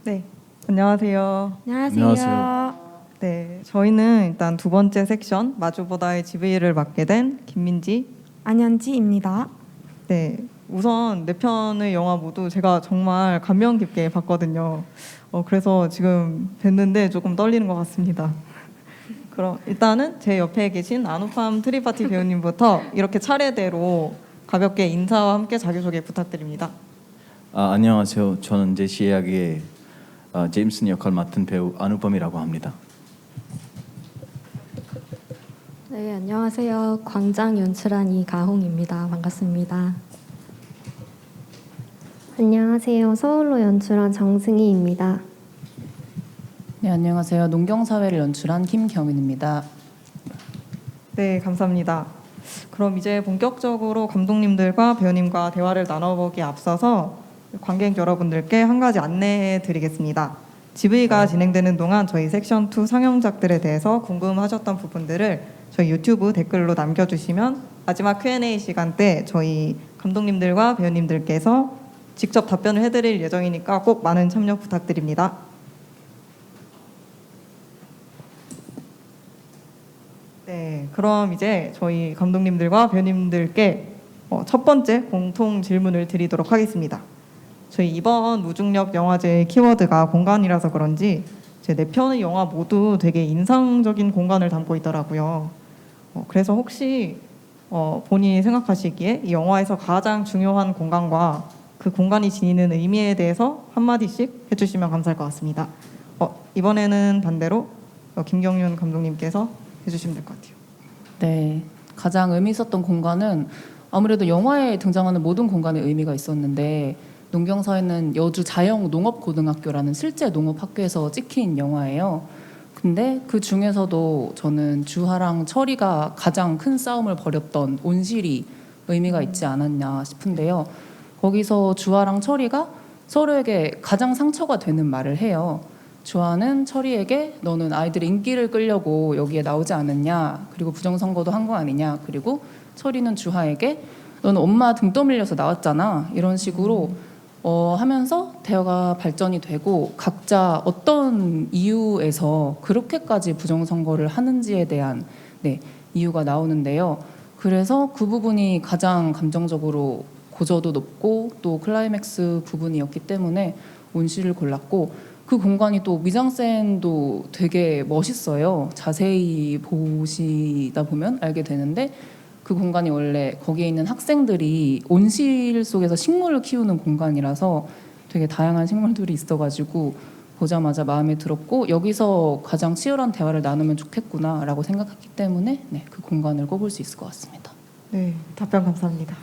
네, 안녕하세요. 안녕하세요. 네, 저희는 일단 두 번째 섹션 마주보다의 GV를 맡게 된 김민지. 안현지입니다. 네, 우선 네 편의 영화 모두 제가 정말 감명 깊게 봤거든요. 그래서 지금 뵀는데 조금 떨리는 것 같습니다. 그럼 일단은 제 옆에 계신 아누팜 트리파티 배우님부터 이렇게 차례대로 가볍게 인사와 함께 자기소개 부탁드립니다. 안녕하세요. 저는 제시 이야기의 제임슨 역할 맡은 배우 안우범이라고 합니다. 네, 안녕하세요. 광장 연출한 이가홍입니다. 반갑습니다. 안녕하세요. 서울로 연출한 정승희입니다. 네, 안녕하세요. 농경사회를 연출한 김경윤입니다. 네, 감사합니다. 그럼 이제 본격적으로 감독님들과 배우님과 대화를 나눠보기에 앞서서 관객 여러분들께 한 가지 안내해 드리겠습니다. GV가 진행되는 동안 저희 섹션 2 상영작들에 대해서 궁금하셨던 부분들을 저희 유튜브 댓글로 남겨주시면 마지막 Q&A 시간 때 저희 감독님들과 배우님들께서 직접 답변을 해드릴 예정이니까 꼭 많은 참여 부탁드립니다. 네, 그럼 이제 저희 감독님들과 배우님들께 첫 번째 공통 질문을 드리도록 하겠습니다. 저희 이번 무중력 영화제의 키워드가 공간이라서 그런지 제 네 편의 영화 모두 되게 인상적인 공간을 담고 있더라고요. 그래서 혹시 본인이 생각하시기에 이 영화에서 가장 중요한 공간과 그 공간이 지니는 의미에 대해서 한마디씩 해주시면 감사할 것 같습니다. 이번에는 반대로 김경윤 감독님께서 해주시면 될 것 같아요. 네, 가장 의미 있었던 공간은 아무래도 영화에 등장하는 모든 공간에 의미가 있었는데 농경사회는 여주 자영농업고등학교라는 실제 농업학교에서 찍힌 영화예요. 근데 그 중에서도 저는 주하랑 철이가 가장 큰 싸움을 벌였던 온실이 의미가 있지 않았냐 싶은데요. 거기서 주하랑 철이가 서로에게 가장 상처가 되는 말을 해요. 주하는 철이에게 너는 아이들의 인기를 끌려고 여기에 나오지 않았냐, 그리고 부정선거도 한 거 아니냐, 그리고 철이는 주하에게 너는 엄마 등 떠밀려서 나왔잖아, 이런 식으로 하면서 대화가 발전이 되고 각자 어떤 이유에서 그렇게까지 부정선거를 하는지에 대한 이유가 나오는데요. 그래서 그 부분이 가장 감정적으로 고저도 높고 또 클라이맥스 부분이었기 때문에 온실을 골랐고, 그 공간이 또 미장센도 되게 멋있어요. 자세히 보시다 보면 알게 되는데 그 공간이 원래 거기에 있는 학생들이 온실 속에서 식물을 키우는 공간이라서 되게 다양한 식물들이 있어가지고 보자마자 마음에 들었고, 여기서 가장 치열한 대화를 나누면 좋겠구나라고 생각했기 때문에 그 공간을 꼽을 수 있을 것 같습니다. 네, 답변 감사합니다.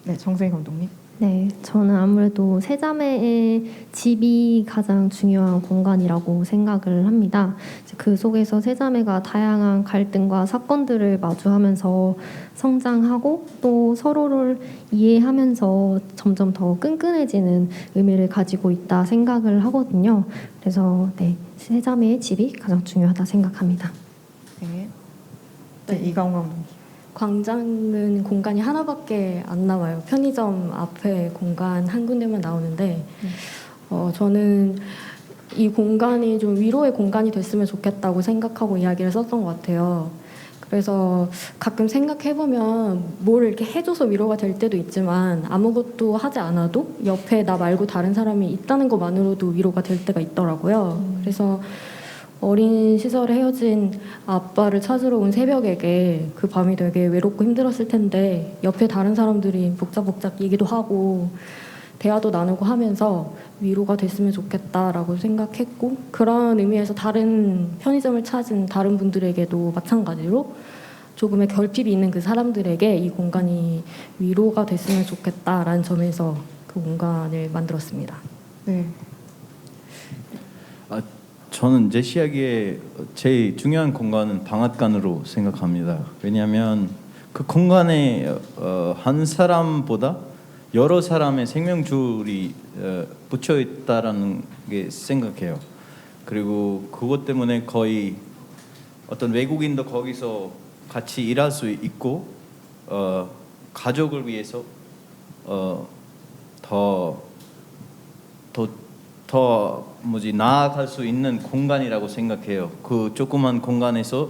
네, 정승희 감독님. 네, 저는 아무래도 세자매의 집이 가장 중요한 공간이라고 생각을 합니다. 그 속에서 세자매가 다양한 갈등과 사건들을 마주하면서 성장하고 또 서로를 이해하면서 점점 더 끈끈해지는 의미를 가지고 있다 생각을 하거든요. 그래서 네, 세자매의 집이 가장 중요하다 생각합니다. 네, 이가홍 감독님. 광장은 공간이 하나밖에 안 나와요. 편의점 앞에 공간 한 군데만 나오는데 저는 이 공간이 좀 위로의 공간이 됐으면 좋겠다고 생각하고 이야기를 썼던 것 같아요. 그래서 가끔 생각해보면 뭘 이렇게 해줘서 위로가 될 때도 있지만 아무것도 하지 않아도 옆에 나 말고 다른 사람이 있다는 것만으로도 위로가 될 때가 있더라고요. 그래서 어린 시절에 헤어진 아빠를 찾으러 온 새벽에게 그 밤이 되게 외롭고 힘들었을 텐데 옆에 다른 사람들이 복작복작 얘기도 하고 대화도 나누고 하면서 위로가 됐으면 좋겠다라고 생각했고, 그런 의미에서 다른 편의점을 찾은 다른 분들에게도 마찬가지로 조금의 결핍이 있는 그 사람들에게 이 공간이 위로가 됐으면 좋겠다라는 점에서 그 공간을 만들었습니다. 네. 저는 제시 이야기의 제일 중요한 공간은 방앗간으로 생각합니다. 왜냐하면 그 공간에 한 사람보다 여러 사람의 생명줄이 붙여 있다라는 게 생각해요. 그리고 그것 때문에 거의 어떤 외국인도 거기서 같이 일할 수 있고 가족을 위해서 더 더 나아갈 수 있는 공간이라고 생각해요. 그 조그만 공간에서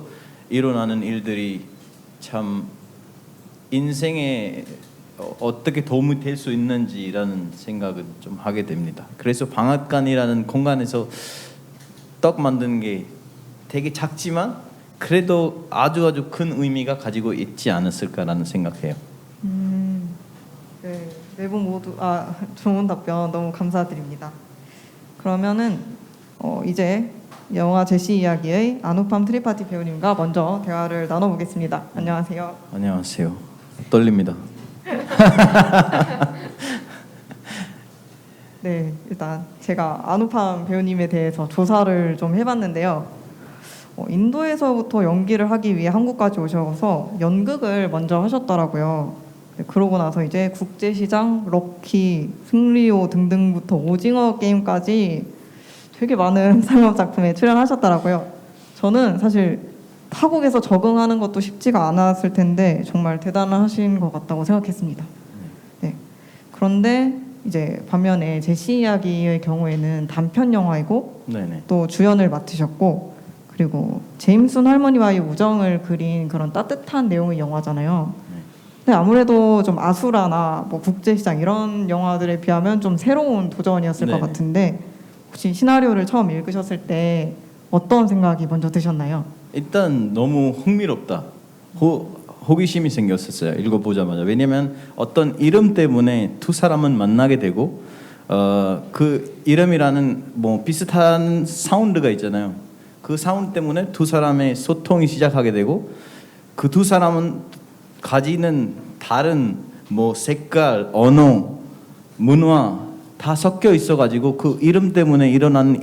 일어나는 일들이 참 인생에 어떻게 도움이 될 수 있는지라는 생각을 좀 하게 됩니다. 그래서 방앗간이라는 공간에서 떡 만드는 게 되게 작지만 그래도 아주 큰 의미가 가지고 있지 않았을까라는 생각해요. 네, 네 분 모두 좋은 답변 너무 감사드립니다. 그러면은 이제 영화 제시 이야기의 아누팜 트리파티 배우님과 먼저 대화를 나눠보겠습니다. 안녕하세요. 안녕하세요. 떨립니다. 네, 일단 제가 아누팜 배우님에 대해서 조사를 좀 해봤는데요. 인도에서부터 연기를 하기 위해 한국까지 오셔서 연극을 먼저 하셨더라고요. 네, 그러고 나서 이제 국제시장, 럭키, 승리호 등등부터 오징어 게임까지 되게 많은 상업 작품에 출연하셨더라고요. 저는 사실 타국에서 적응하는 것도 쉽지가 않았을 텐데 정말 대단하신 것 같다고 생각했습니다. 네. 그런데 이제 반면에 제시 이야기의 경우에는 단편 영화이고 네네. 또 주연을 맡으셨고 그리고 제임슨 할머니와의 우정을 그린 그런 따뜻한 내용의 영화잖아요. 근데 아무래도 좀 아수라나 뭐 국제시장 이런 영화들에 비하면 좀 새로운 도전이었을 것 네네. 같은데 혹시 시나리오를 처음 읽으셨을 때 어떤 생각이 먼저 드셨나요? 일단 너무 흥미롭다. 호기심이 생겼었어요. 읽어보자마자. 왜냐면 어떤 이름 때문에 두 사람은 만나게 되고 그 이름이라는 뭐 비슷한 사운드가 있잖아요. 그 사운드 때문에 두 사람의 소통이 시작하게 되고 그 두 사람은 가지는 다른 뭐 색깔, 언어, 문화 다 섞여 있어가지고 그 이름 때문에 일어나는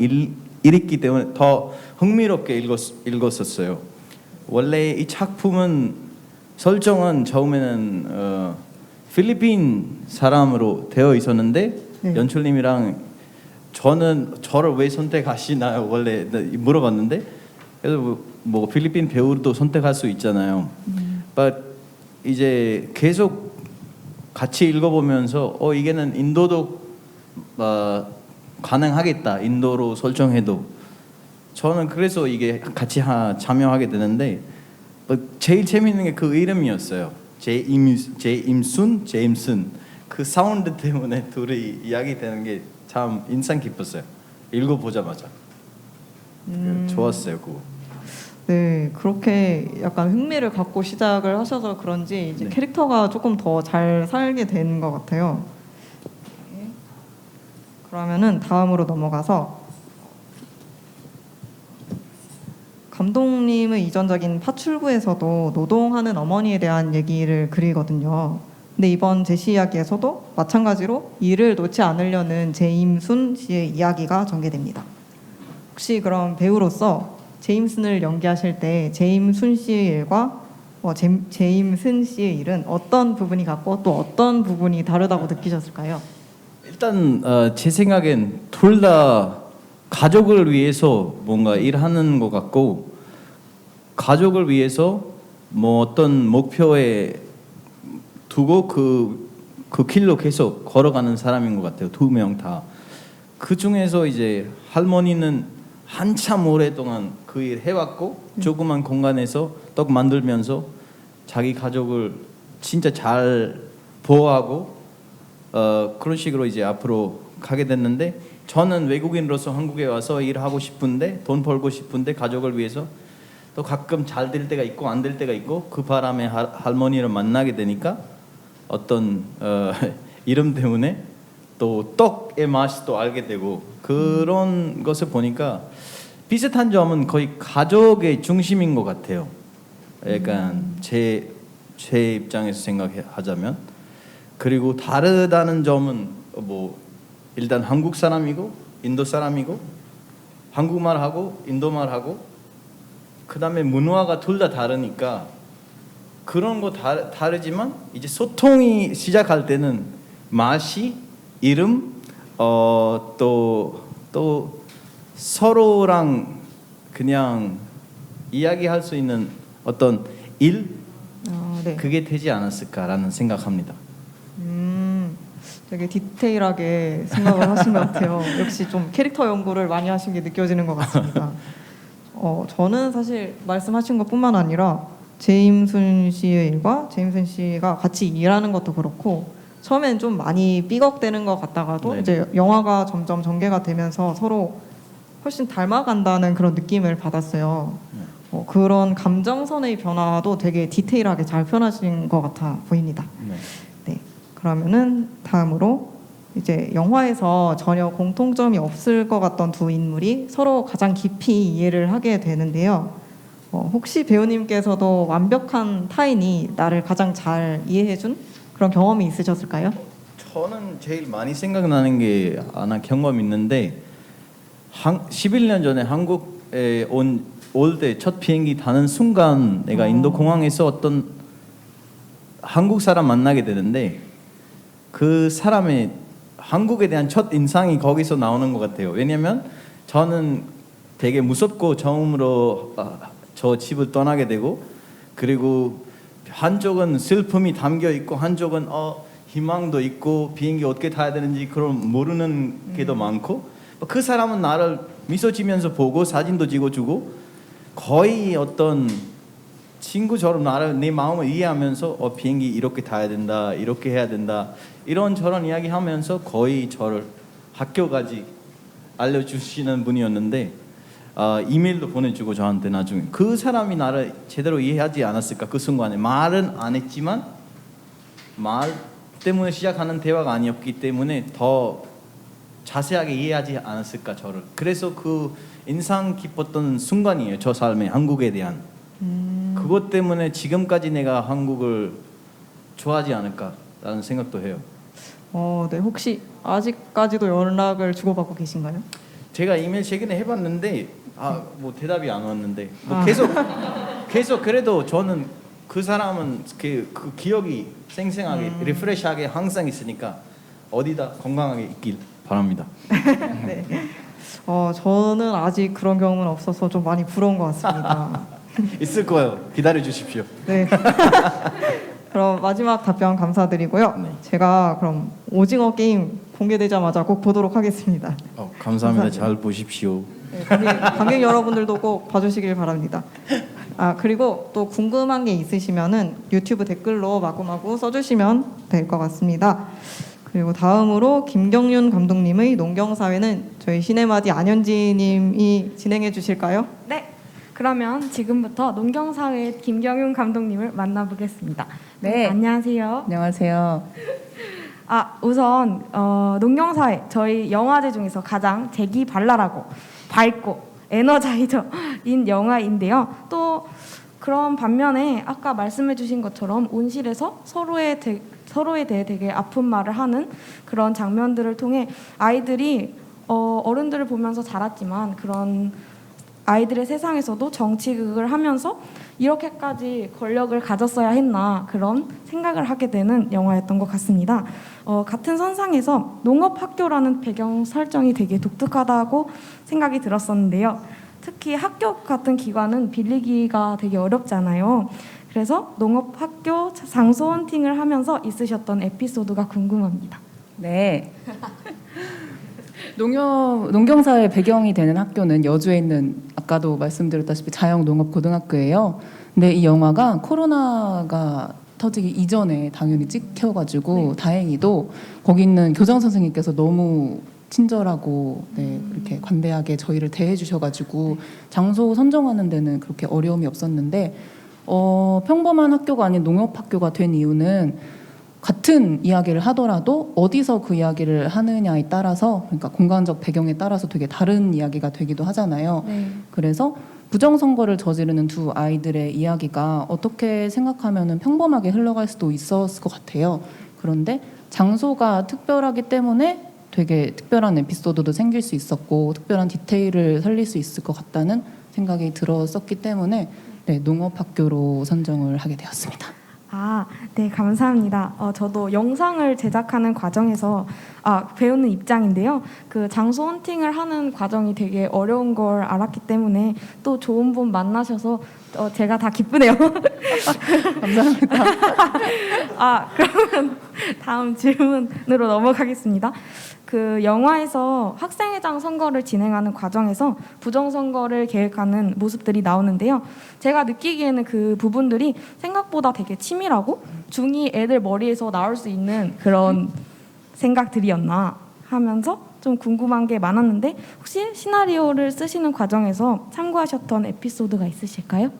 일이기 때문에 더 흥미롭게 읽었었어요. 원래 이 작품은 설정은 처음에는 필리핀 사람으로 되어 있었는데 네. 연출님이랑 저를 왜 선택하시나요? 원래 물어봤는데 그래서 뭐 필리핀 배우도 선택할 수 있잖아요. But 이제 계속 같이 읽어보면서 이게는 인도도 가능하겠다. 인도로 설정해도 저는 그래서 이게 같이 참여하게 되는데 제일 재밌는 게 그 이름이었어요. 제임슨 그 사운드 때문에 둘이 이야기되는 게 참 인상 깊었어요. 읽어보자마자 좋았어요. 그거. 네, 그렇게 약간 흥미를 갖고 시작을 하셔서 그런지 이제 네. 캐릭터가 조금 더 잘 살게 되는 것 같아요. 네. 그러면은 다음으로 넘어가서 감독님의 이전작인 파출부에서도 노동하는 어머니에 대한 얘기를 그리거든요. 근데 이번 제시 이야기에서도 마찬가지로 일을 놓지 않으려는 제임순 씨의 이야기가 전개됩니다. 혹시 그럼 배우로서 제임슨을 연기하실 때 제임순 씨의 일과 제임슨 씨의 일은 어떤 부분이 같고 또 어떤 부분이 다르다고 느끼셨을까요? 일단 제 생각엔 둘 다 가족을 위해서 뭔가 일하는 것 같고 가족을 위해서 뭐 어떤 목표에 두고 그 길로 계속 걸어가는 사람인 것 같아요. 두 명 다. 그 중에서 이제 할머니는 한참 오랫동안 그 일 해왔고 조그만 공간에서 떡 만들면서 자기 가족을 진짜 잘 보호하고 그런 식으로 이제 앞으로 가게 됐는데 저는 외국인으로서 한국에 와서 일하고 싶은데 돈 벌고 싶은데 가족을 위해서 또 가끔 잘 될 때가 있고 안 될 때가 있고 그 바람에 할머니를 만나게 되니까 어떤 이름 때문에 또 떡의 맛이 또 알게 되고 그런 것을 보니까 비슷한 점은 거의 가족의 중심인 것 같아요. 약간 제 입장에서 생각하자면 그리고 다르다는 점은 뭐 일단 한국 사람이고 인도 사람이고 한국말하고 인도말하고 그 다음에 문화가 둘 다 다르니까 그런 거 다르지만 이제 소통이 시작할 때는 맛이 이름 또 서로랑 그냥 이야기할 수 있는 어떤 일 네. 그게 되지 않았을까라는 생각합니다. 되게 디테일하게 생각을 하신 것 같아요. 역시 좀 캐릭터 연구를 많이 하신 게 느껴지는 것 같습니다. 저는 사실 말씀하신 것뿐만 아니라 제임순 씨의 일과 제임순 씨가 같이 일하는 것도 그렇고 처음엔 좀 많이 삐걱대는 것 같다가도 네. 이제 영화가 점점 전개가 되면서 서로 훨씬 닮아간다는 그런 느낌을 받았어요. 그런 감정선의 변화도 되게 디테일하게 잘 표현하신 것 같아 보입니다. 네. 네, 그러면은 다음으로 이제 영화에서 전혀 공통점이 없을 것 같던 두 인물이 서로 가장 깊이 이해를 하게 되는데요. 혹시 배우님께서도 완벽한 타인이 나를 가장 잘 이해해준 그런 경험이 있으셨을까요? 저는 제일 많이 생각나는 게 하나 경험 있는데 11년 전에 한국에 올 때 첫 비행기 타는 순간 내가 인도 공항에서 어떤 한국 사람 만나게 되는데 그 사람의 한국에 대한 첫 인상이 거기서 나오는 것 같아요. 왜냐하면 저는 되게 무섭고 처음으로 저 집을 떠나게 되고 그리고 한쪽은 슬픔이 담겨 있고 한쪽은 희망도 있고 비행기 어떻게 타야 되는지 그런 모르는 게 더 많고 그 사람은 나를 미소 지면서 보고 사진도 찍어주고 거의 어떤 친구처럼 내 마음을 이해하면서 비행기 이렇게 타야 된다 이렇게 해야 된다 이런저런 이야기하면서 거의 저를 학교까지 알려주시는 분이었는데 이메일도 보내주고 저한테 나중에 그 사람이 나를 제대로 이해하지 않았을까 그 순간에 말은 안 했지만 말 때문에 시작하는 대화가 아니었기 때문에 더 자세하게 이해하지 않았을까 저를 그래서 그 인상 깊었던 순간이에요 저 삶에 한국에 대한 그것 때문에 지금까지 내가 한국을 좋아하지 않을까라는 생각도 해요. 네, 혹시 아직까지도 연락을 주고받고 계신가요? 제가 이메일 최근에 해봤는데 뭐 대답이 안 왔는데 뭐 계속 그래도 저는 그 사람은 그 기억이 생생하게 리프레시하게 항상 있으니까 어디다 건강하게 있길 바랍니다. 네. 저는 아직 그런 경험은 없어서 좀 많이 부러운 것 같습니다. 있을 거예요. 기다려 주십시오. 네. 그럼 마지막 답변 감사드리고요. 네. 제가 그럼 오징어 게임 공개되자마자 꼭 보도록 하겠습니다. 감사합니다. 잘 보십시오. 네, 관객 여러분들도 꼭 봐주시길 바랍니다. 그리고 또 궁금한 게 있으시면은 유튜브 댓글로 마구마구 써주시면 될 것 같습니다. 그리고 다음으로 김경윤 감독님의 농경사회는 저희 시네마디 안현지님이 진행해 주실까요? 네. 그러면 지금부터 농경사회 김경윤 감독님을 만나보겠습니다. 네. 안녕하세요. 안녕하세요. 우선 농경사회 저희 영화제 중에서 가장 재기발랄하고 밝고 에너자이저인 영화인데요. 또 그런 반면에 아까 말씀해주신 것처럼 온실에서 서로에 대해 되게 아픈 말을 하는 그런 장면들을 통해 아이들이 어른들을 보면서 자랐지만 그런 아이들의 세상에서도 정치극을 하면서 이렇게까지 권력을 가졌어야 했나 그런 생각을 하게 되는 영화였던 것 같습니다. 같은 선상에서 농업학교라는 배경 설정이 되게 독특하다고 생각이 들었었는데요. 특히 학교 같은 기관은 빌리기가 되게 어렵잖아요. 그래서 농업학교 장소 헌팅을 하면서 있으셨던 에피소드가 궁금합니다. 네. 농경사회 배경이 되는 학교는 여주에 있는 아까도 말씀드렸다시피 자영농업고등학교예요. 근데 이 영화가 코로나가 터지기 이전에 당연히 찍혀가지고 다행히도 거기 있는 교장 선생님께서 너무 친절하고 그렇게 관대하게 저희를 대해 주셔가지고 장소 선정하는 데는 그렇게 어려움이 없었는데 평범한 학교가 아닌 농업학교가 된 이유는 같은 이야기를 하더라도 어디서 그 이야기를 하느냐에 따라서 그러니까 공간적 배경에 따라서 되게 다른 이야기가 되기도 하잖아요. 네. 그래서 부정선거를 저지르는 두 아이들의 이야기가 어떻게 생각하면은 평범하게 흘러갈 수도 있었을 것 같아요. 그런데 장소가 특별하기 때문에 되게 특별한 에피소드도 생길 수 있었고 특별한 디테일을 살릴 수 있을 것 같다는 생각이 들었었기 때문에 농업학교로 선정을 하게 되었습니다. 네, 감사합니다. 저도 영상을 제작하는 과정에서 배우는 입장인데요. 그 장소 헌팅을 하는 과정이 되게 어려운 걸 알았기 때문에 또 좋은 분 만나셔서 제가 다 기쁘네요. 감사합니다. 그러면 다음 질문으로 넘어가겠습니다. 그 영화에서 학생회장 선거를 진행하는 과정에서 부정선거를 계획하는 모습들이 나오는데요. 제가 느끼기에는 그 부분들이 생각보다 되게 치밀하고 중2 애들 머리에서 나올 수 있는 그런 생각들이었나 하면서 좀 궁금한 게 많았는데 혹시 시나리오를 쓰시는 과정에서 참고하셨던 에피소드가 있으실까요?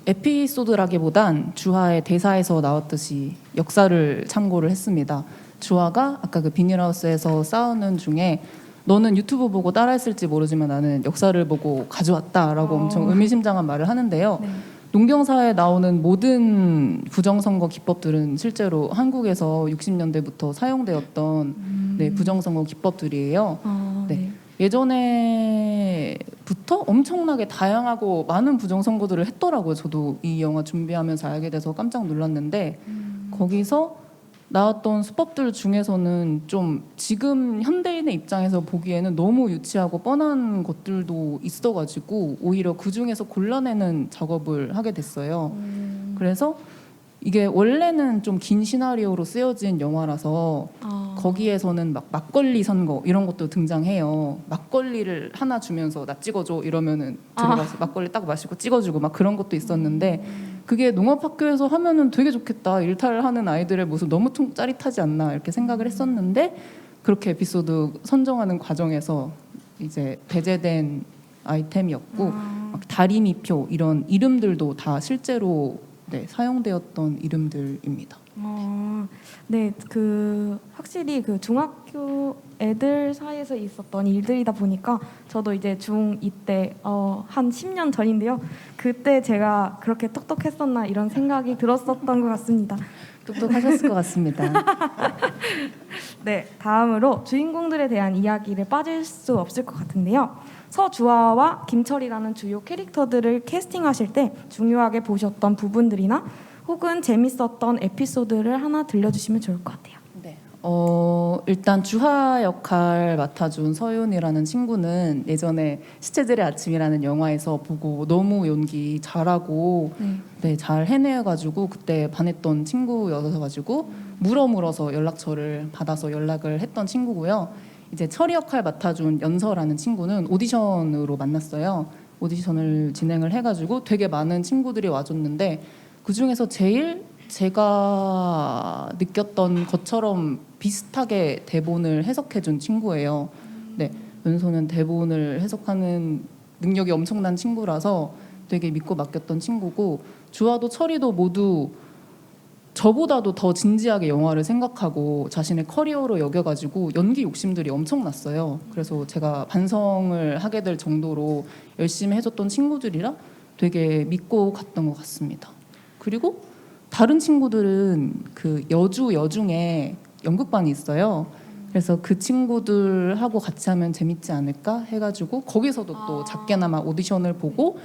에피소드라기보단 주하의 대사에서 나왔듯이 역사를 참고를 했습니다. 주하가 아까 그 비닐하우스에서 싸우는 중에 너는 유튜브 보고 따라했을지 모르지만 나는 역사를 보고 가져왔다라고 엄청 의미심장한 말을 하는데요. 네. 농경사에 나오는 모든 부정선거 기법들은 실제로 한국에서 60년대부터 사용되었던 부정선거 기법들이에요. 네. 예전에부터 엄청나게 다양하고 많은 부정선거들을 했더라고요. 저도 이 영화 준비하면서 알게 돼서 깜짝 놀랐는데 거기서 나왔던 수법들 중에서는 좀 지금 현대인의 입장에서 보기에는 너무 유치하고 뻔한 것들도 있어가지고 오히려 그 중에서 골라내는 작업을 하게 됐어요. 그래서 이게 원래는 좀 긴 시나리오로 쓰여진 영화라서 거기에서는 막 막걸리 선거 이런 것도 등장해요. 막걸리를 하나 주면서 나 찍어줘 이러면은 들어가서 막걸리 딱 마시고 찍어주고 막 그런 것도 있었는데 그게 농업학교에서 하면은 되게 좋겠다. 일탈을 하는 아이들의 모습 너무 짜릿하지 않나 이렇게 생각을 했었는데 그렇게 에피소드 선정하는 과정에서 이제 배제된 아이템이었고 막 다리미표 이런 이름들도 다 실제로 사용되었던 이름들입니다. 네, 그 확실히 그 중학교 애들 사이에서 있었던 일들이다 보니까 저도 이제 중2 때 한 10년 전인데요. 그때 제가 그렇게 똑똑했었나 이런 생각이 들었었던 것 같습니다. 똑똑하셨을 것 같습니다. 네, 다음으로 주인공들에 대한 이야기를 빠질 수 없을 것 같은데요. 서주아와 김철이라는 주요 캐릭터들을 캐스팅하실 때 중요하게 보셨던 부분들이나 혹은 재밌었던 에피소드를 하나 들려주시면 좋을 것 같아요. 네. 일단 주하 역할 맡아준 서윤이라는 친구는 예전에 시체들의 아침이라는 영화에서 보고 너무 연기 잘하고 잘 해내가지고 그때 반했던 친구여서 물어서 연락처를 받아서 연락을 했던 친구고요. 이제 철이 역할 맡아준 연서라는 친구는 오디션으로 만났어요. 오디션을 진행을 해가지고 되게 많은 친구들이 와줬는데 그 중에서 제일 제가 느꼈던 것처럼 비슷하게 대본을 해석해준 친구예요. 네, 연서는 대본을 해석하는 능력이 엄청난 친구라서 되게 믿고 맡겼던 친구고 주하도 철이도 모두 저보다도 더 진지하게 영화를 생각하고 자신의 커리어로 여겨가지고 연기 욕심들이 엄청났어요. 그래서 제가 반성을 하게 될 정도로 열심히 해줬던 친구들이라 되게 믿고 갔던 것 같습니다. 그리고 다른 친구들은 그 여중에 연극반이 있어요. 그래서 그 친구들하고 같이 하면 재밌지 않을까 해가지고 거기서도 또 작게나마 오디션을 보고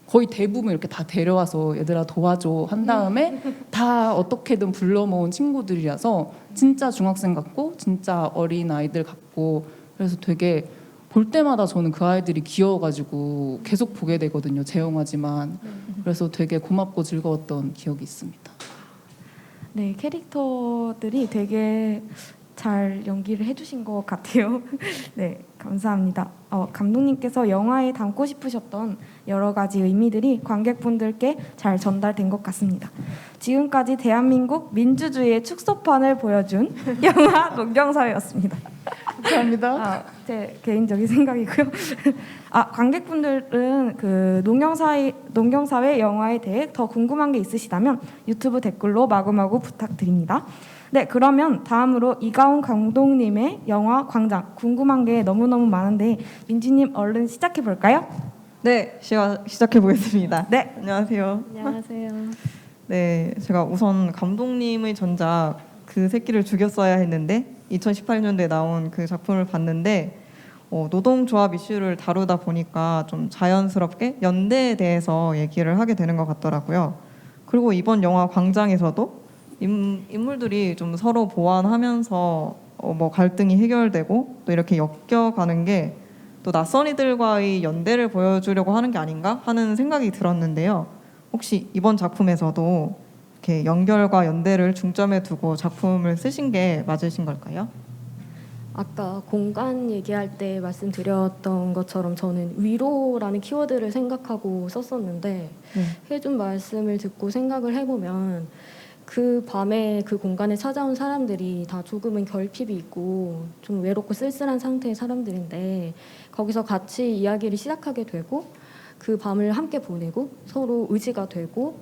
거의 대부분 이렇게 다 데려와서 얘들아 도와줘 한 다음에 다 어떻게든 불러 모은 친구들이라서 진짜 중학생 같고 진짜 어린 아이들 같고 그래서 되게 볼 때마다 저는 그 아이들이 귀여워가지고 계속 보게 되거든요. 제 영화지만. 그래서 되게 고맙고 즐거웠던 기억이 있습니다. 네, 캐릭터들이 되게 잘 연기를 해주신 것 같아요. 네, 감사합니다. 감독님께서 영화에 담고 싶으셨던 여러 가지 의미들이 관객분들께 잘 전달된 것 같습니다. 지금까지 대한민국 민주주의의 축소판을 보여준 영화 농경사회였습니다. 감사합니다. 제 개인적인 생각이고요. 관객분들은 그 농경사회 영화에 대해 더 궁금한 게 있으시다면 유튜브 댓글로 마구마구 부탁드립니다. 네, 그러면 다음으로 이가온 감독님의 영화 광장 궁금한 게 너무너무 많은데 민지님 얼른 시작해 볼까요? 네, 시작해 보겠습니다. 네, 안녕하세요. 안녕하세요. 네, 제가 우선 감독님의 전작 그 새끼를 죽였어야 했는데 2018년도에 나온 그 작품을 봤는데 노동조합 이슈를 다루다 보니까 좀 자연스럽게 연대에 대해서 얘기를 하게 되는 것 같더라고요. 그리고 이번 영화 광장에서도 인물들이 좀 서로 보완하면서 뭐 갈등이 해결되고 또 이렇게 엮여가는 게 또 낯선 이들과의 연대를 보여주려고 하는 게 아닌가 하는 생각이 들었는데요. 혹시 이번 작품에서도 이렇게 연결과 연대를 중점에 두고 작품을 쓰신 게 맞으신 걸까요? 아까 공간 얘기할 때 말씀드렸던 것처럼 저는 위로라는 키워드를 생각하고 썼었는데 네. 해준 말씀을 듣고 생각을 해보면 그 밤에 그 공간에 찾아온 사람들이 다 조금은 결핍이 있고 좀 외롭고 쓸쓸한 상태의 사람들인데 거기서 같이 이야기를 시작하게 되고 그 밤을 함께 보내고 서로 의지가 되고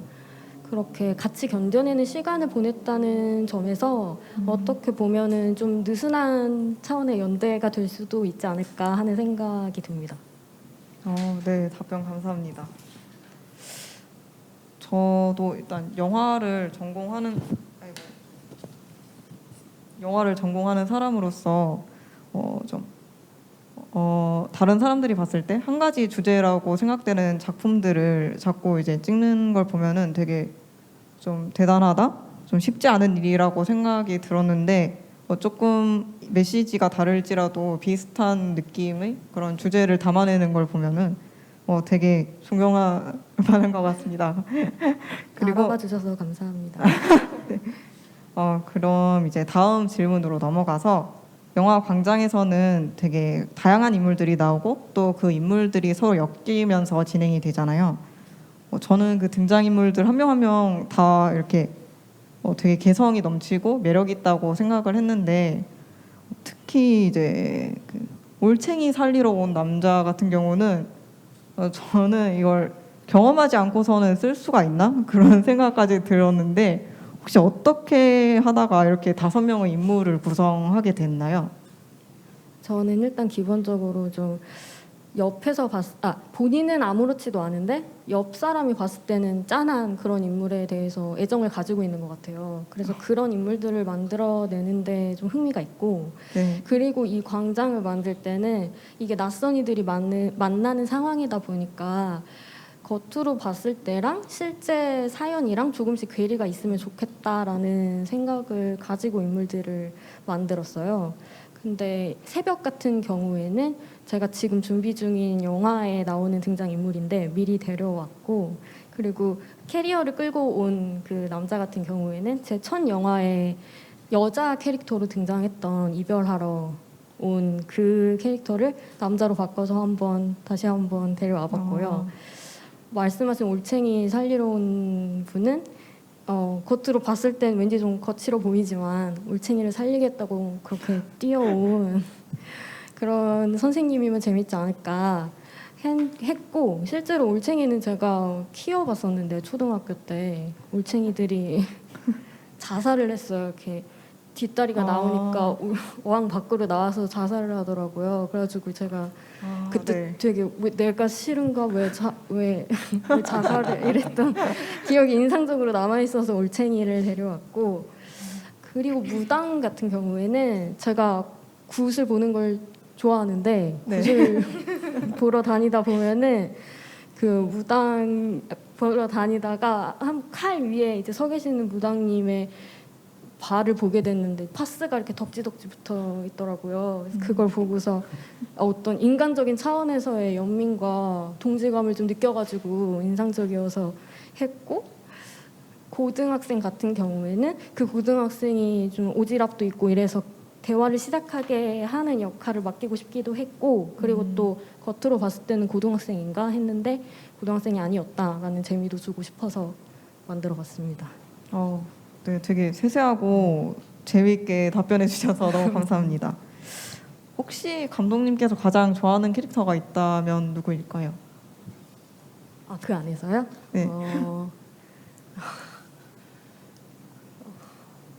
그렇게 같이 견뎌내는 시간을 보냈다는 점에서 어떻게 보면은 좀 느슨한 차원의 연대가 될 수도 있지 않을까 하는 생각이 듭니다. 네, 답변 감사합니다. 저도 일단 영화를 전공하는 사람으로서 다른 사람들이 봤을 때 한 가지 주제라고 생각되는 작품들을 자꾸 이제 찍는 걸 보면은 되게 좀 대단하다, 좀 쉽지 않은 일이라고 생각이 들었는데 조금 메시지가 다를지라도 비슷한 느낌의 그런 주제를 담아내는 걸 보면은 되게 존경할 만한 것 같습니다. 그리고 알아봐 주셔서 감사합니다. 그럼 이제 다음 질문으로 넘어가서 영화 광장에서는 되게 다양한 인물들이 나오고 또 그 인물들이 서로 엮이면서 진행이 되잖아요. 저는 그 등장인물들 한 명 한 명 다 이렇게 되게 개성이 넘치고 매력 있다고 생각을 했는데 특히 이제 그 올챙이 살리러 온 남자 같은 경우는 저는 이걸 경험하지 않고서는 쓸 수가 있나? 그런 생각까지 들었는데 혹시 어떻게 하다가 이렇게 5명의 인물을 구성하게 됐나요? 저는 일단 기본적으로 좀 옆에서 본인은 아무렇지도 않은데 옆 사람이 봤을 때는 짠한 그런 인물에 대해서 애정을 가지고 있는 것 같아요. 그래서 그런 인물들을 만들어내는데 좀 흥미가 있고 네. 그리고 이 광장을 만들 때는 이게 낯선 이들이 만나는 상황이다 보니까 겉으로 봤을 때랑 실제 사연이랑 조금씩 괴리가 있으면 좋겠다라는 생각을 가지고 인물들을 만들었어요. 근데 새벽 같은 경우에는 제가 지금 준비 중인 영화에 나오는 등장인물인데 미리 데려왔고 그리고 캐리어를 끌고 온 그 남자 같은 경우에는 제 첫 영화에 여자 캐릭터로 등장했던 이별하러 온 그 캐릭터를 남자로 바꿔서 다시 한번 데려와 봤고요. 말씀하신 올챙이 살리러 온 분은 겉으로 봤을 땐 왠지 좀 거칠어 보이지만 올챙이를 살리겠다고 그렇게 뛰어온 그런 선생님이면 재밌지 않을까 했고 실제로 올챙이는 제가 키워봤었는데 초등학교 때 올챙이들이 자살을 했어요. 이렇게 뒷다리가 나오니까 어항 밖으로 나와서 자살을 하더라고요. 그래가지고 제가 그때 네. 되게 왜 내가 싫은가 왜 자살을 이랬던 기억이 인상적으로 남아 있어서 올챙이를 데려왔고 그리고 무당 같은 경우에는 제가 굿을 보는 걸 좋아하는데 네. 굿을 보러 다니다 보면은 그 무당 보러 다니다가 한 칼 위에 이제 서 계시는 무당님의 발을 보게 됐는데 파스가 이렇게 덕지덕지 붙어 있더라고요. 그래서 그걸 보고서 어떤 인간적인 차원에서의 연민과 동질감을 좀 느껴가지고 인상적이어서 했고 고등학생 같은 경우에는 그 고등학생이 좀 오지랖도 있고 이래서 대화를 시작하게 하는 역할을 맡기고 싶기도 했고 그리고 또 겉으로 봤을 때는 고등학생인가 했는데 고등학생이 아니었다라는 재미도 주고 싶어서 만들어봤습니다. 네, 되게 세세하고 재미있게 답변해 주셔서 너무 감사합니다. 혹시 감독님께서 가장 좋아하는 캐릭터가 있다면 누구일까요? 그 안에서요? 네.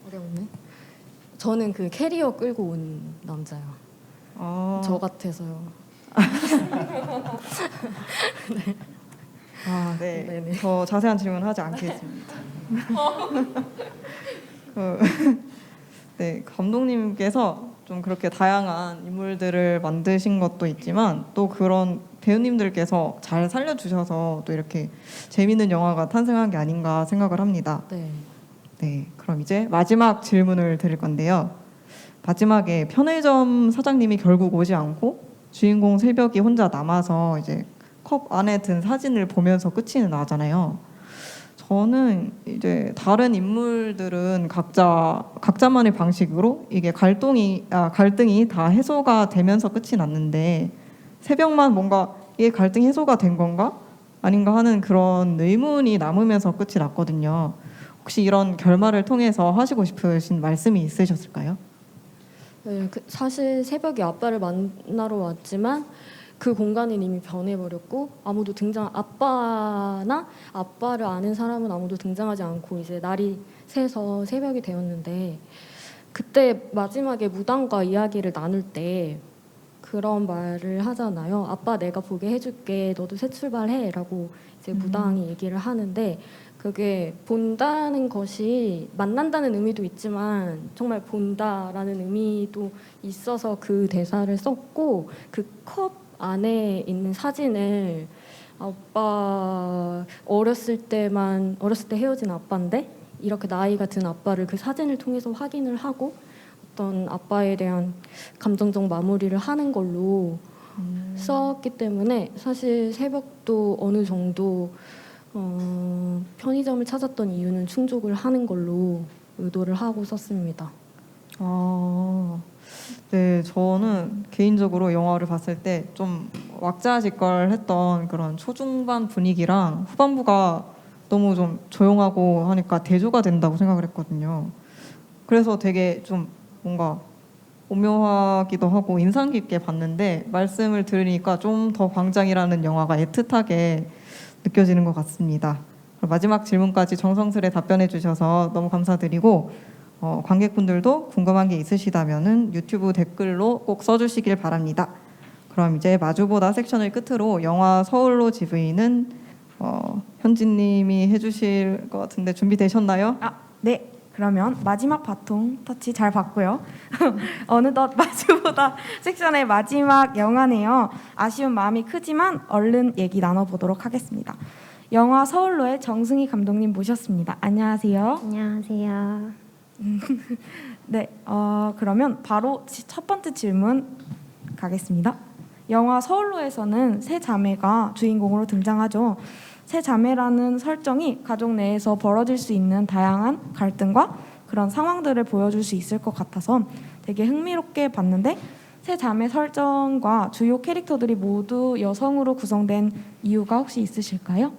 어렵네. 저는 그 캐리어 끌고 온 남자요. 저 같아서요. 네. 네네. 더 자세한 질문 하지 않겠습니다. 네, 감독님께서 좀 그렇게 다양한 인물들을 만드신 것도 있지만 또 그런 배우님들께서 잘 살려주셔서 또 이렇게 재미있는 영화가 탄생한 게 아닌가 생각을 합니다. 네. 네, 그럼 이제 마지막 질문을 드릴 건데요. 마지막에 편의점 사장님이 결국 오지 않고 주인공 새벽이 혼자 남아서 이제 컵 안에 든 사진을 보면서 끝이 나잖아요. 저는 이제 다른 인물들은 각자만의 방식으로 이게 갈등이 다 해소가 되면서 끝이 났는데 새벽만 뭔가 이게 갈등 해소가 된 건가 아닌가 하는 그런 의문이 남으면서 끝이 났거든요. 혹시 이런 결말을 통해서 하시고 싶으신 말씀이 있으셨을까요? 네, 사실 새벽에 아빠를 만나러 왔지만 그 공간은 이미 변해버렸고 아무도 아빠나 아빠를 아는 사람은 아무도 등장하지 않고 이제 날이 새서 새벽이 되었는데 그때 마지막에 무당과 이야기를 나눌 때 그런 말을 하잖아요. 아빠 내가 보게 해줄게. 너도 새 출발해라고 이제 무당이 얘기를 하는데 그게 본다는 것이 만난다는 의미도 있지만 정말 본다라는 의미도 있어서 그 대사를 썼고 그 컵 안에 있는 사진을 아빠 어렸을 때 헤어진 아빠인데 이렇게 나이가 든 아빠를 그 사진을 통해서 확인을 하고 어떤 아빠에 대한 감정적 마무리를 하는 걸로 썼기 때문에 사실 새벽도 어느 정도 편의점을 찾았던 이유는 충족을 하는 걸로 의도를 하고 썼습니다. 네, 저는 개인적으로 영화를 봤을 때 좀 왁자지껄했던 그런 초중반 분위기랑 후반부가 너무 좀 조용하고 하니까 대조가 된다고 생각을 했거든요. 그래서 되게 좀 뭔가 오묘하기도 하고 인상 깊게 봤는데 말씀을 들으니까 좀 더 광장이라는 영화가 애틋하게 느껴지는 것 같습니다. 마지막 질문까지 정성스레 답변해 주셔서 너무 감사드리고 관객분들도 궁금한 게 있으시다면은 유튜브 댓글로 꼭 써주시길 바랍니다. 그럼 이제 마주보다 섹션을 끝으로 영화 서울로 GV는 현진님이 해주실 것 같은데 준비되셨나요? 네. 그러면 마지막 바통 터치 잘 봤고요. 어느덧 마주보다 섹션의 마지막 영화네요. 아쉬운 마음이 크지만 얼른 얘기 나눠보도록 하겠습니다. 영화 서울로의 정승희 감독님 모셨습니다. 안녕하세요. 안녕하세요. 네, 그러면 바로 첫 번째 질문 가겠습니다. 영화 서울로에서는 세 자매가 주인공으로 등장하죠. 세 자매라는 설정이 가족 내에서 벌어질 수 있는 다양한 갈등과 그런 상황들을 보여줄 수 있을 것 같아서 되게 흥미롭게 봤는데 세 자매 설정과 주요 캐릭터들이 모두 여성으로 구성된 이유가 혹시 있으실까요?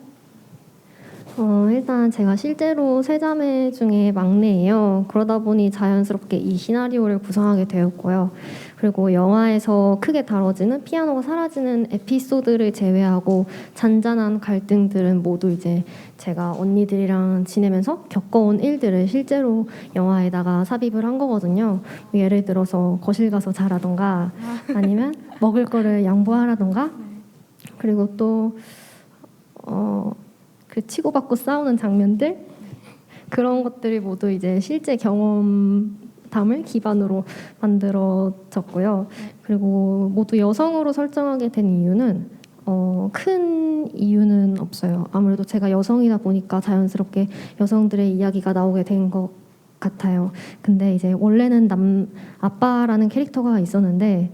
일단 제가 실제로 세 자매 중에 막내예요. 그러다 보니 자연스럽게 이 시나리오를 구성하게 되었고요. 그리고 영화에서 크게 다뤄지는 피아노가 사라지는 에피소드를 제외하고 잔잔한 갈등들은 모두 이제 제가 언니들이랑 지내면서 겪어온 일들을 실제로 영화에다가 sab입을 한 거거든요. 예를 들어서 거실 가서 자라던가 아니면 먹을 거를 양보하라던가 그리고 또 그 치고받고 싸우는 장면들 그런 것들이 모두 이제 실제 경험담을 기반으로 만들어졌고요. 그리고 모두 여성으로 설정하게 된 이유는 큰 이유는 없어요. 아무래도 제가 여성이다 보니까 자연스럽게 여성들의 이야기가 나오게 된 것 같아요. 근데 이제 원래는 아빠라는 캐릭터가 있었는데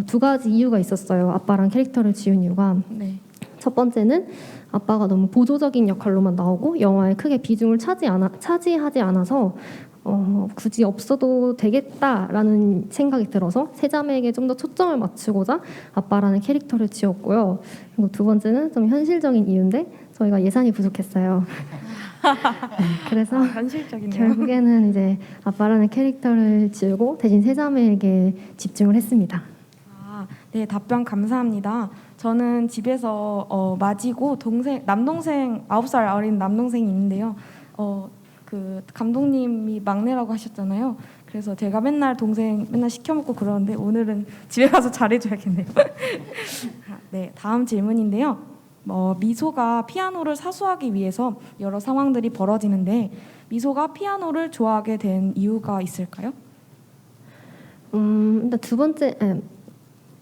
두 가지 이유가 있었어요. 아빠랑 캐릭터를 지은 이유가. 네. 첫 번째는 아빠가 너무 보조적인 역할로만 나오고 영화에 크게 비중을 차지하지 않아서 굳이 없어도 되겠다라는 생각이 들어서 세 자매에게 좀 더 초점을 맞추고자 아빠라는 캐릭터를 지었고요. 그리고 두 번째는 좀 현실적인 이유인데 저희가 예산이 부족했어요. 네, 그래서 현실적이네요. 결국에는 이제 아빠라는 캐릭터를 지우고 대신 세 자매에게 집중을 했습니다. 네, 답변 감사합니다. 저는 집에서 맞이고 남동생 9살 어린 남동생이 있는데요. 그 감독님이 막내라고 하셨잖아요. 그래서 제가 맨날 동생 시켜 먹고 그러는데 오늘은 집에 가서 잘해줘야겠네요. 네, 다음 질문인데요. 미소가 피아노를 사수하기 위해서 여러 상황들이 벌어지는데 미소가 피아노를 좋아하게 된 이유가 있을까요? 일단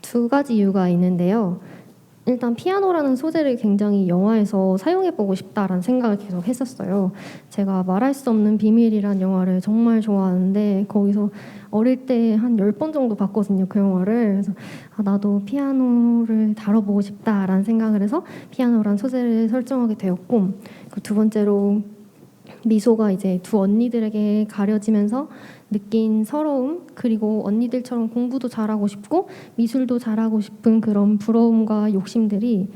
두 가지 이유가 있는데요. 일단 피아노라는 소재를 굉장히 영화에서 사용해보고 싶다라는 생각을 계속 했었어요. 제가 말할 수 없는 비밀이란 영화를 정말 좋아하는데 거기서 어릴 때 한 10번 정도 봤거든요. 그 영화를. 그래서 나도 피아노를 다뤄보고 싶다라는 생각을 해서 피아노라는 소재를 설정하게 되었고 두 번째로 미소가 이제 두 언니들에게 가려지면서 느낀 서러움, 그리고 언니들처럼 공부도 잘하고 싶고 미술도 잘하고 싶은 그런 부러움과 욕심들이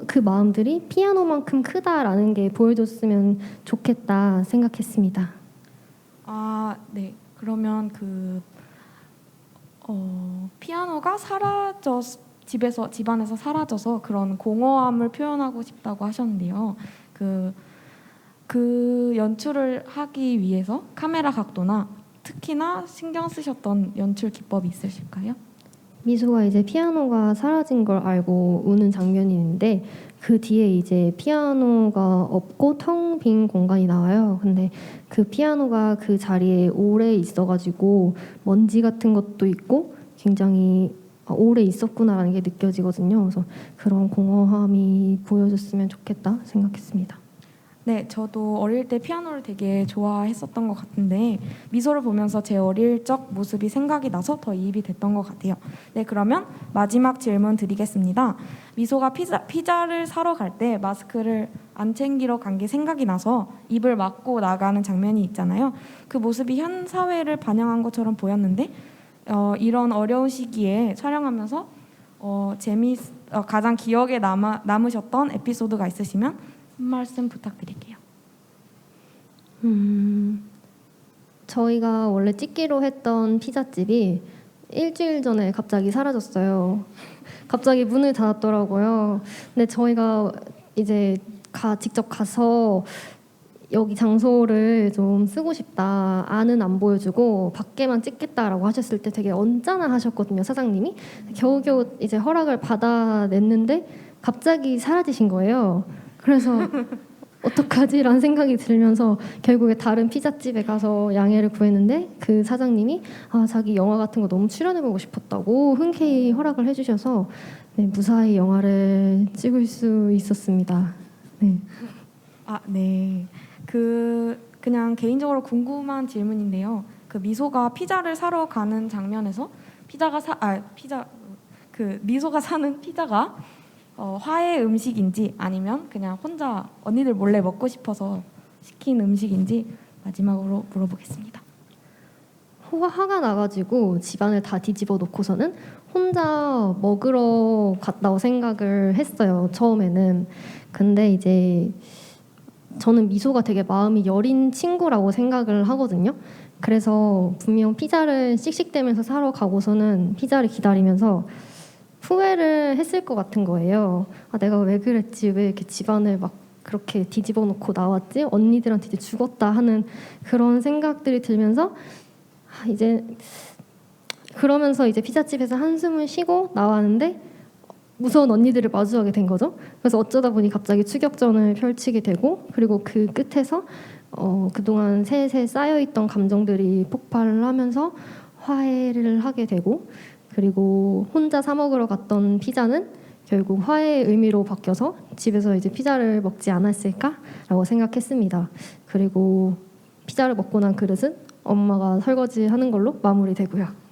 그 마음들이 피아노만큼 크다라는 게 보여줬으면 좋겠다 생각했습니다. 아, 네. 그러면 피아노가 집안에서 사라져서 그런 공허함을 표현하고 싶다고 하셨는데요. 그 연출을 하기 위해서 카메라 각도나 특히나 신경 쓰셨던 연출 기법이 있으실까요? 미소가 이제 피아노가 사라진 걸 알고 우는 장면이 있는데 그 뒤에 이제 피아노가 없고 텅 빈 공간이 나와요. 근데 그 피아노가 그 자리에 오래 있어가지고 먼지 같은 것도 있고 굉장히 오래 있었구나라는 게 느껴지거든요. 그래서 그런 공허함이 보여줬으면 좋겠다 생각했습니다. 네, 저도 어릴 때 피아노를 되게 좋아했었던 것 같은데 미소를 보면서 제 어릴 적 모습이 생각이 나서 더 이입이 됐던 것 같아요. 네, 그러면 마지막 질문 드리겠습니다. 미소가 피자를 사러 갈 때 마스크를 안 챙기러 간 게 생각이 나서 입을 막고 나가는 장면이 있잖아요. 그 모습이 현 사회를 반영한 것처럼 보였는데 이런 어려운 시기에 촬영하면서 가장 기억에 남으셨던 에피소드가 있으시면 한 말씀 부탁드릴게요. 저희가 원래 찍기로 했던 피자집이 일주일 전에 갑자기 사라졌어요. 갑자기 문을 닫았더라고요. 근데 저희가 이제 직접 가서 여기 장소를 좀 쓰고 싶다. 안은 안 보여주고 밖에만 찍겠다라고 하셨을 때 되게 언짢아 하셨거든요, 사장님이. 겨우겨우 이제 허락을 받아냈는데 갑자기 사라지신 거예요. 그래서 어떡하지라는 생각이 들면서 결국에 다른 피자집에 가서 양해를 구했는데 그 사장님이 자기 영화 같은 거 너무 출연해보고 싶었다고 흔쾌히 허락을 해주셔서 네, 무사히 영화를 찍을 수 있었습니다. 네. 네. 그냥 개인적으로 궁금한 질문인데요. 그 미소가 피자를 사러 가는 장면에서 미소가 사는 피자가 화해 음식인지 아니면 그냥 혼자 언니들 몰래 먹고 싶어서 시킨 음식인지 마지막으로 물어보겠습니다. 화가 나가지고 집안을 다 뒤집어 놓고서는 혼자 먹으러 갔다고 생각을 했어요, 처음에는. 근데 이제 저는 미소가 되게 마음이 여린 친구라고 생각을 하거든요. 그래서 분명 피자를 씩씩대면서 사러 가고서는 피자를 기다리면서 후회를 했을 것 같은 거예요. 내가 왜 그랬지? 왜 이렇게 집안을 막 그렇게 뒤집어 놓고 나왔지? 언니들한테 이제 죽었다 하는 그런 생각들이 들면서 이제 그러면서 이제 피자집에서 한숨을 쉬고 나왔는데 무서운 언니들을 마주하게 된 거죠. 그래서 어쩌다 보니 갑자기 추격전을 펼치게 되고 그리고 그 끝에서 그동안 세세 쌓여있던 감정들이 폭발을 하면서 화해를 하게 되고 그리고 혼자 사 먹으러 갔던 피자는 결국 화해의 의미로 바뀌어서 집에서 이제 피자를 먹지 않았을까라고 생각했습니다. 그리고 피자를 먹고 난 그릇은 엄마가 설거지하는 걸로 마무리되고요.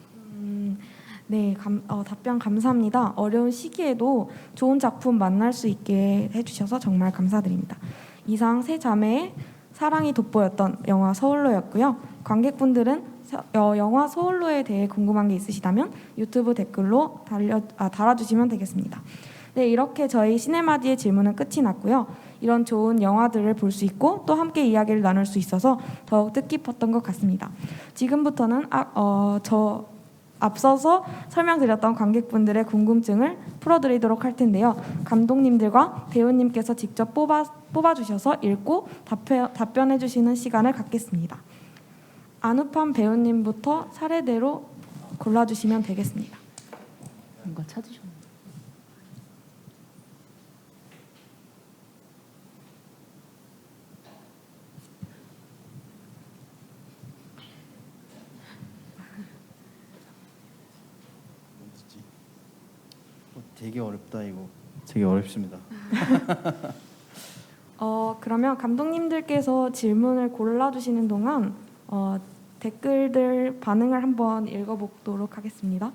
네, 답변 감사합니다. 어려운 시기에도 좋은 작품 만날 수 있게 해주셔서 정말 감사드립니다. 이상 세 자매의 사랑이 돋보였던 영화 서울로였고요. 관객분들은 영화 서울로에 대해 궁금한 게 있으시다면 유튜브 댓글로 달아주시면 되겠습니다. 네, 이렇게 저희 시네마디의 질문은 끝이 났고요. 이런 좋은 영화들을 볼 수 있고 또 함께 이야기를 나눌 수 있어서 더욱 뜻깊었던 것 같습니다. 지금부터는 앞서서 설명드렸던 관객분들의 궁금증을 풀어드리도록 할 텐데요. 감독님들과 배우님께서 직접 뽑아주셔서 읽고 답변해주시는 시간을 갖겠습니다. 안우판 배우님부터 차례대로 골라주시면 되겠습니다. 뭔가 찾으셨나요? 되게 어렵다 이거. 되게 어렵습니다. 그러면 감독님들께서 질문을 골라주시는 동안 댓글들 반응을 한번 읽어보도록 하겠습니다.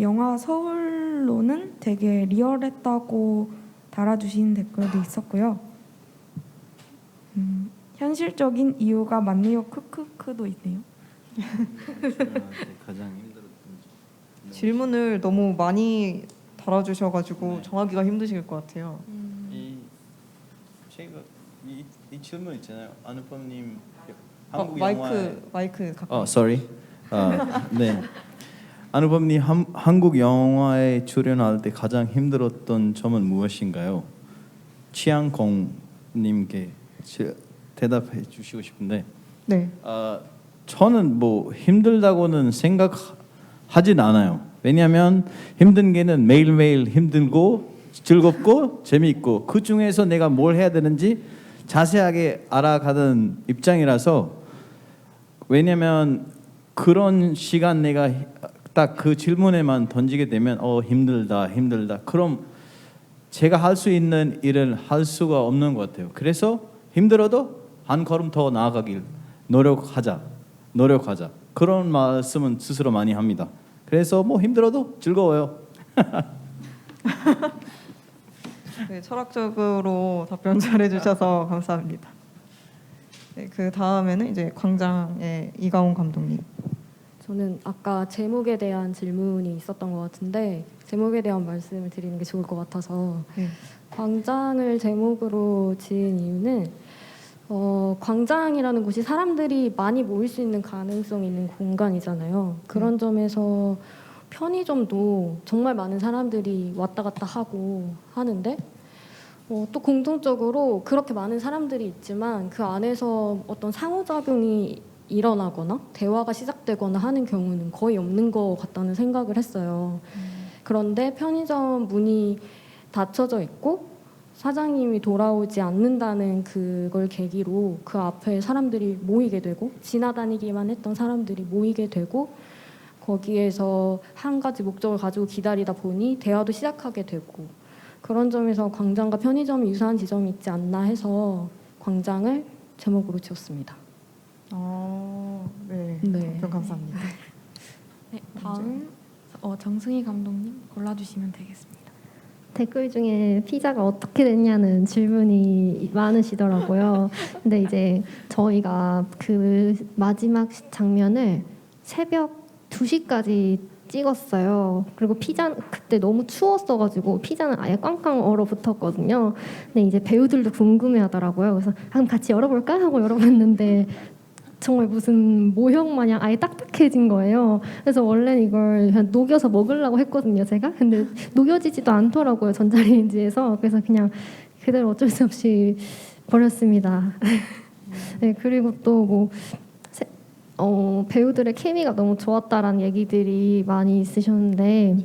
영화 서울로는 되게 리얼했다고 달아주신 댓글도 있었고요. 현실적인 이유가 많네요. 크크크도 있네요. 가장 힘들었던 질문을 너무 많이 달아주셔가지고 네. 정하기가 힘드실 것 같아요. 제가 이 질문 있잖아요. 안우범님 한국 마이크 가까이. sorry. 네. 안우범님 한국 영화에 출연할 때 가장 힘들었던 점은 무엇인가요? 치앙공님께 대답해 주시고 싶은데, 네. 저는 뭐 힘들다고는 생각하진 않아요. 왜냐하면 힘든 게는 매일매일 힘들고 즐겁고 재미있고 그 중에서 내가 뭘 해야 되는지 자세하게 알아가는 입장이라서, 왜냐하면 그런 시간 내가 딱 그 질문에만 던지게 되면 힘들다 그럼 제가 할 수 있는 일을 할 수가 없는 것 같아요. 그래서 힘들어도 한 걸음 더 나아가길 노력하자 그런 말씀은 스스로 많이 합니다. 그래서 뭐 힘들어도 즐거워요. 네, 철학적으로 답변 잘해주셔서 감사합니다. 네, 그 다음에는 이제 광장의 이가온 감독님. 저는 아까 제목에 대한 질문이 있었던 것 같은데 제목에 대한 말씀을 드리는 게 좋을 것 같아서 네. 광장을 제목으로 지은 이유는 광장이라는 곳이 사람들이 많이 모일 수 있는 가능성이 있는 공간이잖아요. 그런 점에서 편의점도 정말 많은 사람들이 왔다 갔다 하고 하는데 또 공통적으로 그렇게 많은 사람들이 있지만 그 안에서 어떤 상호작용이 일어나거나 대화가 시작되거나 하는 경우는 거의 없는 것 같다는 생각을 했어요. 그런데 편의점 문이 닫혀져 있고 사장님이 돌아오지 않는다는 그걸 계기로 그 앞에 사람들이 모이게 되고 지나다니기만 했던 사람들이 모이게 되고 거기에서 한 가지 목적을 가지고 기다리다 보니 대화도 시작하게 되고 그런 점에서 광장과 편의점이 유사한 지점이 있지 않나 해서 광장을 제목으로 지었습니다. 네. 네. 답변 감사합니다. 네, 다음 정승희 감독님 골라주시면 되겠습니다. 댓글 중에 피자가 어떻게 됐냐는 질문이 많으시더라고요. 근데 이제 저희가 그 마지막 장면을 새벽 2시까지 찍었어요. 그리고 피자 그때 너무 추웠어가지고 피자는 아예 꽝꽝 얼어붙었거든요. 근데 이제 배우들도 궁금해하더라고요. 그래서 한번 같이 열어볼까 하고 열어봤는데 정말 무슨 모형 마냥 아예 딱딱해진 거예요. 그래서 원래는 이걸 그냥 녹여서 먹으려고 했거든요, 제가. 근데 녹여지지도 않더라고요, 전자레인지에서. 그래서 그냥 그대로 어쩔 수 없이 버렸습니다. 네, 그리고 또 뭐 배우들의 케미가 너무 좋았다라는 얘기들이 많이 있으셨는데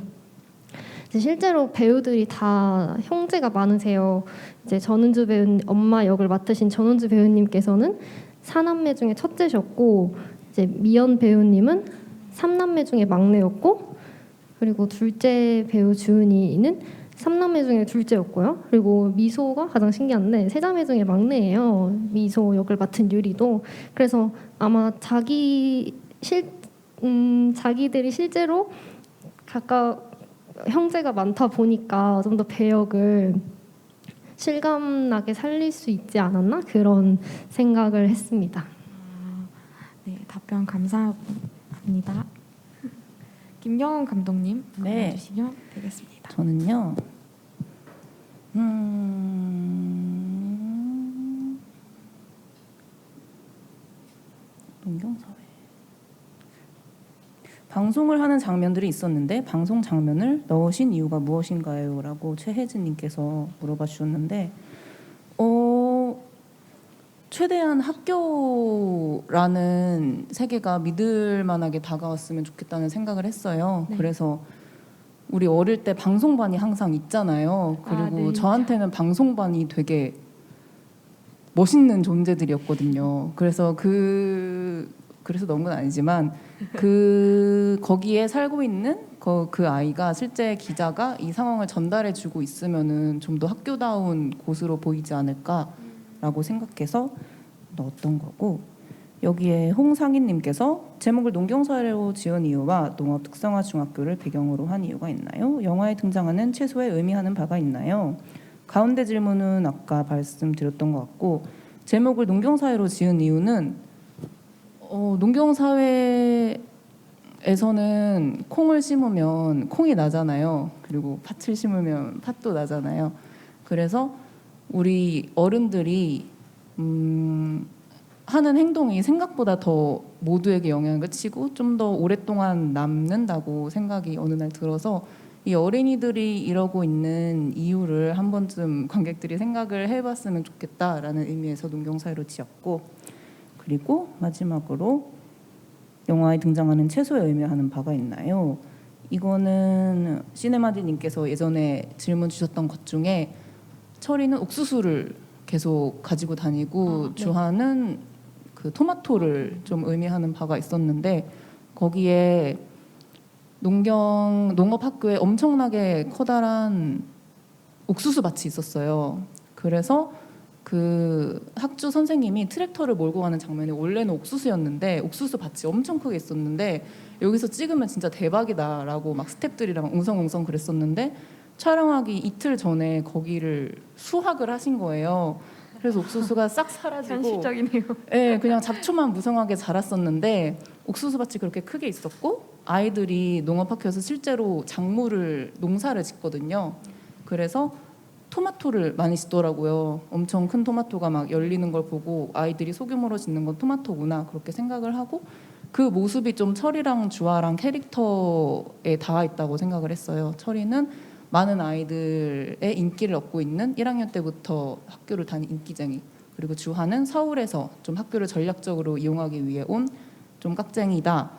이제 실제로 배우들이 다 형제가 많으세요. 이제 전은주 배우 엄마 역을 맡으신 전은주 배우님께서는 4남매 중에 첫째셨고 이제 미연 배우님은 3남매 중에 막내였고 그리고 둘째 배우 주은이는 3남매 중에 둘째였고요. 그리고 미소가 가장 신기한데 3자매 중에 막내예요. 미소 역을 맡은 유리도. 그래서 아마 자기들이 실제로 각각 형제가 많다 보니까 좀 더 배역을 실감나게 살릴 수 있지 않았나 그런 생각을 했습니다. 네, 답변 감사합니다. 김경훈 감독님 네. 골라주시면 되겠습니다. 저는요. 농경사회. 방송을 하는 장면들이 있었는데 방송 장면을 넣으신 이유가 무엇인가요? 라고 최혜진님께서 물어봐 주셨는데 최대한 학교라는 세계가 믿을 만하게 다가왔으면 좋겠다는 생각을 했어요. 네. 그래서 우리 어릴 때 방송반이 항상 있잖아요. 그리고 네, 저한테는 방송반이 되게 멋있는 존재들이었거든요. 그래서 그래서 너무 건 아니지만 거기에 살고 있는 그 아이가 실제 기자가 이 상황을 전달해주고 있으면은 좀 더 학교다운 곳으로 보이지 않을까라고 생각해서 넣었던 거고, 여기에 홍상인님께서 제목을 농경사회로 지은 이유와 농업 특성화 중학교를 배경으로 한 이유가 있나요? 영화에 등장하는 채소에 의미하는 바가 있나요? 가운데 질문은 아까 말씀드렸던 것 같고, 제목을 농경사회로 지은 이유는 농경사회에서는 콩을 심으면 콩이 나잖아요. 그리고 팥을 심으면 팥도 나잖아요. 그래서 우리 어른들이 하는 행동이 생각보다 더 모두에게 영향을 끼치고 좀 더 오랫동안 남는다고 생각이 어느 날 들어서 이 어린이들이 이러고 있는 이유를 한 번쯤 관객들이 생각을 해봤으면 좋겠다라는 의미에서 농경사회로 지었고, 그리고 마지막으로 영화에 등장하는 채소에 의미하는 바가 있나요? 이거는 시네마디님께서 예전에 질문 주셨던 것 중에 철이는 옥수수를 계속 가지고 다니고 네. 주하는 그 토마토를 좀 의미하는 바가 있었는데, 거기에 농업학교에 엄청나게 커다란 옥수수 밭이 있었어요. 그래서 그 학주 선생님이 트랙터를 몰고 가는 장면이 원래는 옥수수였는데 옥수수 밭이 엄청 크게 있었는데 여기서 찍으면 진짜 대박이다라고 막 스태프들이랑 웅성웅성 그랬었는데 촬영하기 이틀 전에 거기를 수확을 하신 거예요. 그래서 옥수수가 싹 사라지고 현실적이네요. 네, 그냥 잡초만 무성하게 자랐었는데 옥수수밭이 그렇게 크게 있었고 아이들이 농업학교에서 실제로 농사를 짓거든요. 그래서 토마토를 많이 짓더라고요. 엄청 큰 토마토가 막 열리는 걸 보고 아이들이 소규모로 짓는 건 토마토구나 그렇게 생각을 하고, 그 모습이 좀 철이랑 주아랑 캐릭터에 닿아 있다고 생각을 했어요. 철이는 많은 아이들의 인기를 얻고 있는 1학년 때부터 학교를 다닌 인기쟁이, 그리고 주하는 서울에서 좀 학교를 전략적으로 이용하기 위해 온 좀 깍쟁이다.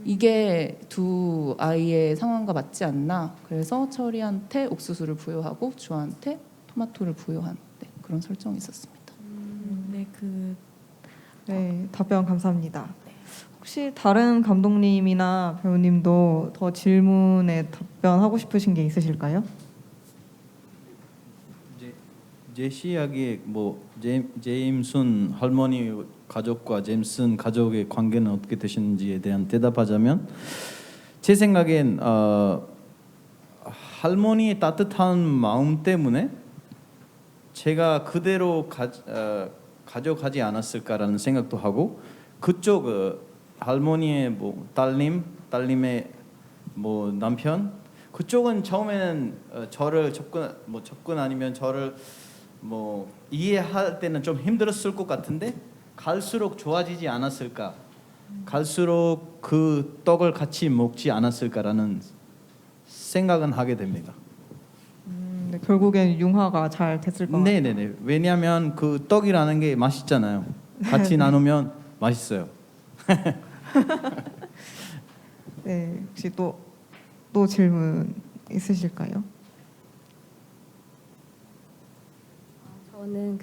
이게 두 아이의 상황과 맞지 않나. 그래서 철이한테 옥수수를 부여하고 주한테 토마토를 부여한 그런 설정이 있었습니다. 네, 답변 감사합니다. 혹시 다른 감독님이나 배우님도 더 질문에 답변하고 싶으신 게 있으실까요? 제시 이야기 제임슨 할머니 가족과 제임슨 가족의 관계는 어떻게 되시는지에 대한 대답하자면, 제 생각엔 할머니의 따뜻한 마음 때문에 제가 그대로 가져가지 않았을까라는 생각도 하고, 그쪽 할머니의 딸님의 남편, 그쪽은 처음에는 저를 접근 아니면 저를 이해할 때는 좀 힘들었을 것 같은데 갈수록 좋아지지 않았을까, 갈수록 그 떡을 같이 먹지 않았을까라는 생각은 하게 됩니다. 네, 결국엔 융화가 잘 됐을 것 같아요. 네네네. 왜냐하면 그 떡이라는 게 맛있잖아요. 같이 나누면 맛있어요. 네, 혹시 또 질문 있으실까요? 저는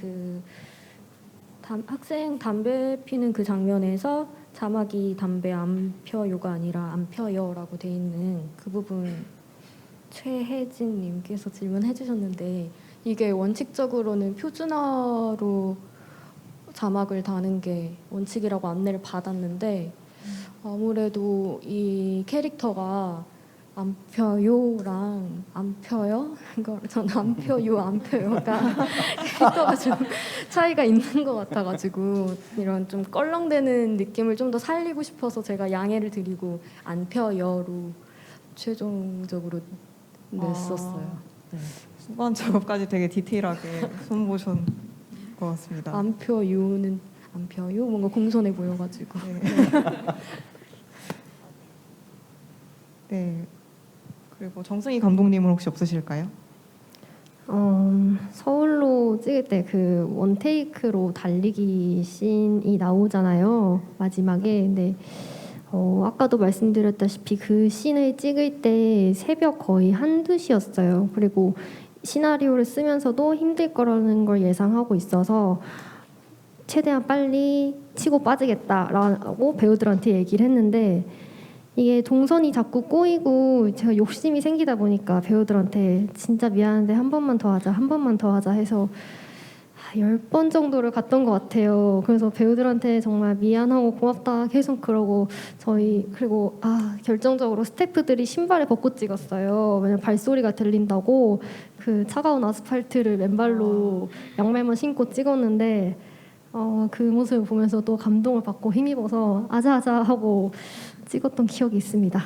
학생 담배 피는 그 장면에서 자막이 담배 안 펴요가 아니라 안 펴요라고 돼 있는 그 부분 최혜진님께서 질문해 주셨는데, 이게 원칙적으로는 표준어로 자막을 다는 게 원칙이라고 안내를 받았는데, 아무래도 이 캐릭터가 안 펴요랑 안 펴요? 저는 안 펴요, 안 펴요가 캐릭터가 좀 차이가 있는 것 같아가지고 이런 좀 껄렁대는 느낌을 좀 더 살리고 싶어서 제가 양해를 드리고 안 펴요로 최종적으로 냈었어요. 네. 수반 작업까지 되게 디테일하게 손보신 것 같습니다. 안 펴요는 안 펴요? 뭔가 공손해 보여가지고. 네. 네. 그리고 정승희 감독님은 혹시 없으실까요? 서울로 찍을 때 그 원테이크로 달리기 씬이 나오잖아요, 마지막에. 근데 아까도 말씀드렸다시피 그 씬을 찍을 때 새벽 거의 1~2시였어요. 그리고 시나리오를 쓰면서도 힘들 거라는 걸 예상하고 있어서 최대한 빨리 치고 빠지겠다라고 배우들한테 얘기를 했는데, 이게 동선이 자꾸 꼬이고 제가 욕심이 생기다 보니까 배우들한테 진짜 미안한데 한 번만 더 하자 해서 10번 정도를 갔던 것 같아요. 그래서 배우들한테 정말 미안하고 고맙다 계속 그러고 그리고 결정적으로 스태프들이 신발을 벗고 찍었어요. 왜냐면 발소리가 들린다고 그 차가운 아스팔트를 맨발로 양말만 신고 찍었는데 그 모습을 보면서 또 감동을 받고 힘입어서 아자아자 하고 찍었던 기억이 있습니다.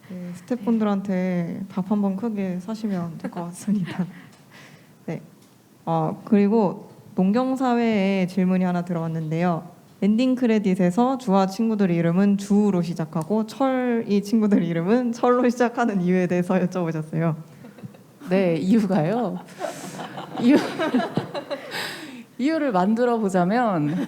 네, 스태프분들한테 밥 한번 크게 사시면 될 것 같습니다. 네. 그리고 농경사회에 질문이 하나 들어왔는데요. 엔딩 크레딧에서 주와 친구들 이름은 주로 시작하고 철이 친구들 이름은 철로 시작하는 이유에 대해서 여쭤보셨어요. 네, 이유가요. 이유를 만들어 보자면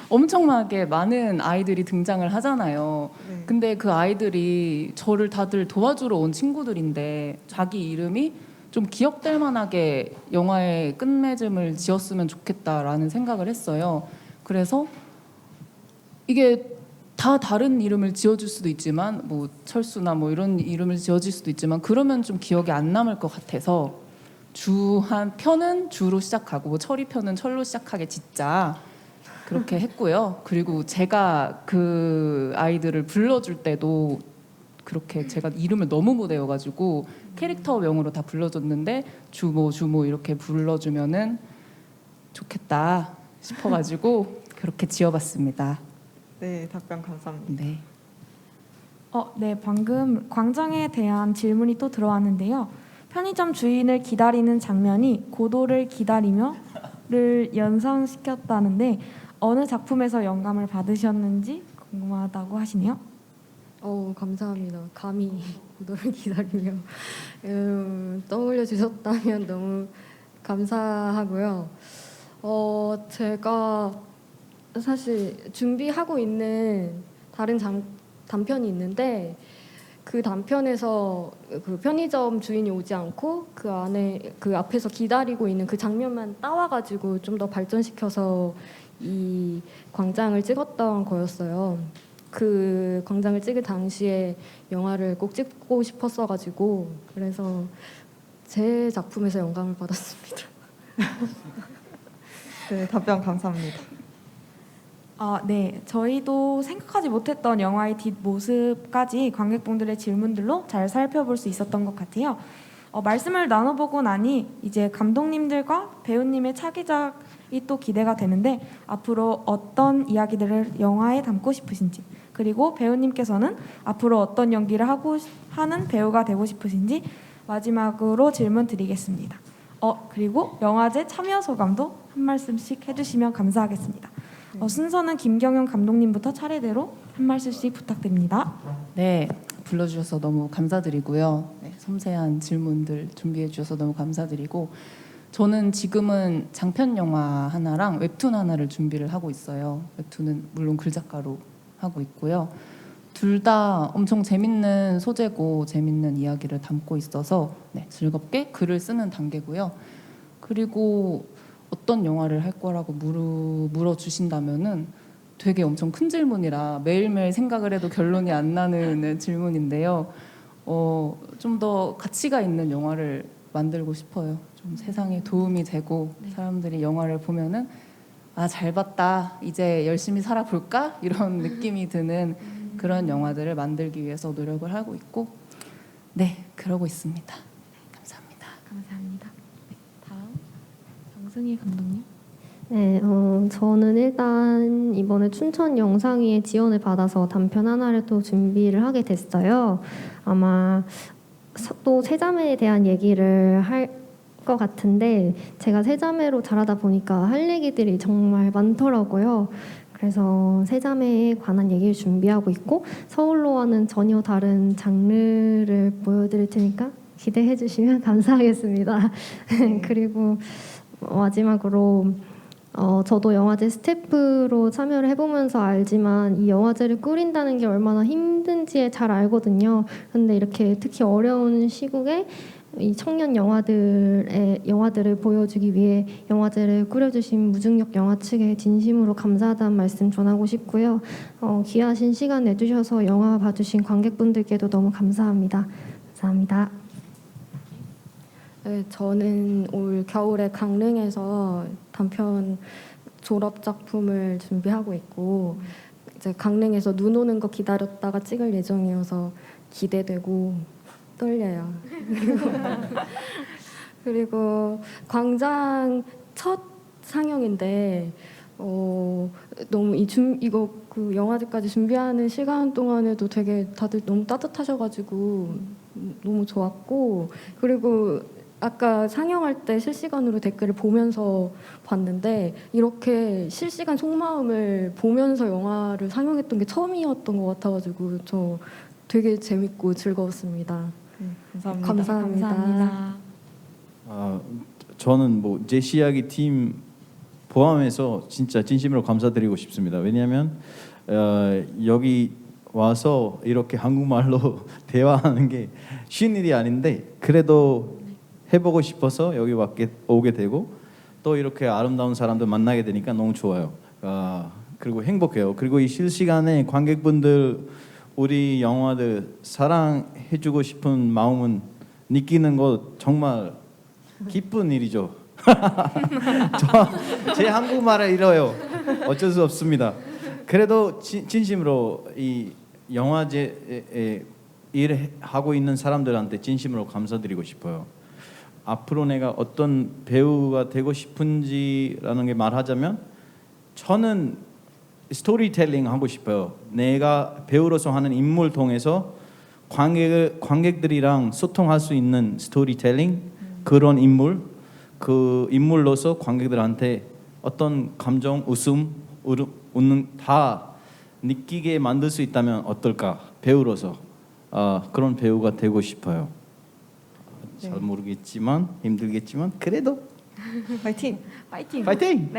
엄청나게 많은 아이들이 등장을 하잖아요. 네. 근데 그 아이들이 저를 다들 도와주러 온 친구들인데 자기 이름이 좀 기억될 만하게 영화의 끝맺음을 지었으면 좋겠다라는 생각을 했어요. 그래서 이게 다 다른 이름을 지어줄 수도 있지만 뭐 철수나 뭐 이런 이름을 지어줄 수도 있지만 그러면 좀 기억이 안 남을 것 같아서 주 한 편은 주로 시작하고 철이 편은 철로 시작하게 짓자 그렇게 했고요. 그리고 제가 그 아이들을 불러줄 때도 그렇게 제가 이름을 너무 못 외워가지고 캐릭터명으로 다 불러줬는데 주모 이렇게 불러주면은 좋겠다 싶어가지고 그렇게 지어봤습니다. 네, 답변 감사합니다. 네. 네, 방금 광장에 대한 질문이 또 들어왔는데요. 편의점 주인을 기다리는 장면이 고도를 기다리며를 연상시켰다는데 어느 작품에서 영감을 받으셨는지 궁금하다고 하시네요. 감사합니다. 감히 고도를 기다리며 떠올려 주셨다면 너무 감사하고요. 제가 사실 준비하고 있는 다른 단편이 있는데 그 단편에서 그 편의점 주인이 오지 않고 그 앞에서 기다리고 있는 그 장면만 따와가지고 좀 더 발전시켜서 이 광장을 찍었던 거였어요. 그 광장을 찍을 당시에 영화를 꼭 찍고 싶었어가지고 그래서 제 작품에서 영감을 받았습니다. 네, 답변 감사합니다. 네, 저희도 생각하지 못했던 영화의 뒷모습까지 관객분들의 질문들로 잘 살펴볼 수 있었던 것 같아요. 말씀을 나눠보고 나니 이제 감독님들과 배우님의 차기작이 또 기대가 되는데 앞으로 어떤 이야기들을 영화에 담고 싶으신지 그리고 배우님께서는 앞으로 어떤 연기를 하는 배우가 되고 싶으신지 마지막으로 질문 드리겠습니다. 그리고 영화제 참여 소감도 한 말씀씩 해주시면 감사하겠습니다. 순서는 김경영 감독님부터 차례대로 한 말씀씩 부탁드립니다. 네, 불러주셔서 너무 감사드리고요. 네, 섬세한 질문들 준비해 주셔서 너무 감사드리고 저는 지금은 장편 영화 하나랑 웹툰 하나를 준비를 하고 있어요. 웹툰은 물론 글작가로 하고 있고요. 둘 다 엄청 재밌는 소재고 재밌는 이야기를 담고 있어서 네, 즐겁게 글을 쓰는 단계고요. 그리고 어떤 영화를 할 거라고 물어주신다면은 되게 엄청 큰 질문이라 매일매일 생각을 해도 결론이 안 나는 질문인데요. 좀 더 가치가 있는 영화를 만들고 싶어요. 좀 세상에 도움이 되고 사람들이 영화를 보면은 잘 봤다. 이제 열심히 살아볼까? 이런 느낌이 드는 그런 영화들을 만들기 위해서 노력을 하고 있고 네, 그러고 있습니다. 감사합니다. 감사합니다. 다음 정승희 감독님. 네, 저는 일단 이번에 춘천 영상위에 지원을 받아서 단편 하나를 또 준비를 하게 됐어요. 아마 또 세자매에 대한 얘기를 할 것 같은데 제가 세자매로 자라다 보니까 할 얘기들이 정말 많더라고요. 그래서 세자매에 관한 얘기를 준비하고 있고 서울로와는 전혀 다른 장르를 보여드릴 테니까 기대해 주시면 감사하겠습니다. 그리고 마지막으로 저도 영화제 스태프로 참여를 해보면서 알지만 이 영화제를 꾸린다는 게 얼마나 힘든지 잘 알거든요. 근데 이렇게 특히 어려운 시국에 이 청년 영화들을 보여주기 위해 영화제를 꾸려주신 무중력 영화 측에 진심으로 감사하다는 말씀 전하고 싶고요. 귀하신 시간 내주셔서 영화 봐주신 관객분들께도 너무 감사합니다. 감사합니다. 네, 저는 올 겨울에 강릉에서 단편 졸업 작품을 준비하고 있고 이제 강릉에서 눈 오는 거 기다렸다가 찍을 예정이어서 기대되고 떨려요. 그리고 광장 첫 상영인데 너무 이거 그 영화제까지 준비하는 시간 동안에도 되게 다들 너무 따뜻하셔가지고 너무 좋았고 그리고 아까 상영할 때 실시간으로 댓글을 보면서 봤는데 이렇게 실시간 속마음을 보면서 영화를 상영했던 게 처음이었던 것 같아가지고 저 되게 재밌고 즐거웠습니다. 감사합니다. 감사합니다. 저는 뭐 제시 이야기 팀 포함해서 진짜 진심으로 감사드리고 싶습니다. 왜냐하면 여기 와서 이렇게 한국말로 대화하는 게 쉬운 일이 아닌데 그래도 해보고 싶어서 여기 오게 되고 또 이렇게 아름다운 사람들 만나게 되니까 너무 좋아요. 그리고 행복해요. 그리고 이 실시간에 관객분들 우리 영화들 사랑해주고 싶은 마음은 느끼는 거 정말 기쁜 일이죠. 제 한국말을 잃어요. 어쩔 수 없습니다. 그래도 진심으로 이 영화제에 일하고 있는 사람들한테 진심으로 감사드리고 싶어요. 앞으로 내가 어떤 배우가 되고 싶은지라는 게 말하자면 저는 스토리텔링 하고 싶어요. 내가 배우로서 하는 인물 통해서 관객들이랑 소통할 수 있는 스토리텔링 그런 인물 그 인물로서 관객들한테 어떤 감정, 웃음, 웃는 다 느끼게 만들 수 있다면 어떨까? 배우로서 그런 배우가 되고 싶어요. 잘 모르겠지만 힘들겠지만 그래도 파이팅! 파이팅! 파이팅!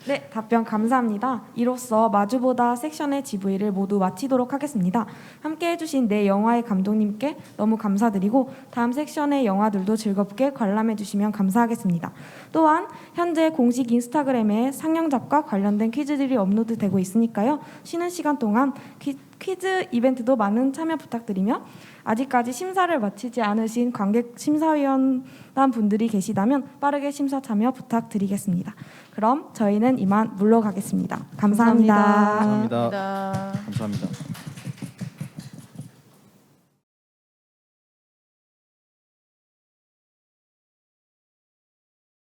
네, 답변 감사합니다. 이로써 마주보다 섹션의 GV를 모두 마치도록 하겠습니다. 함께 해주신 네 영화의 감독님께 너무 감사드리고 다음 섹션의 영화들도 즐겁게 관람해 주시면 감사하겠습니다. 또한 현재 공식 인스타그램에 상영작과 관련된 퀴즈들이 업로드되고 있으니까요. 쉬는 시간 동안 퀴즈 이벤트도 많은 참여 부탁드리며 아직까지 심사를 마치지 않으신 관객 심사위원단 분들이 계시다면 빠르게 심사 참여 부탁드리겠습니다. 그럼 저희는 이만 물러가겠습니다. 감사합니다. 감사합니다. 감사합니다.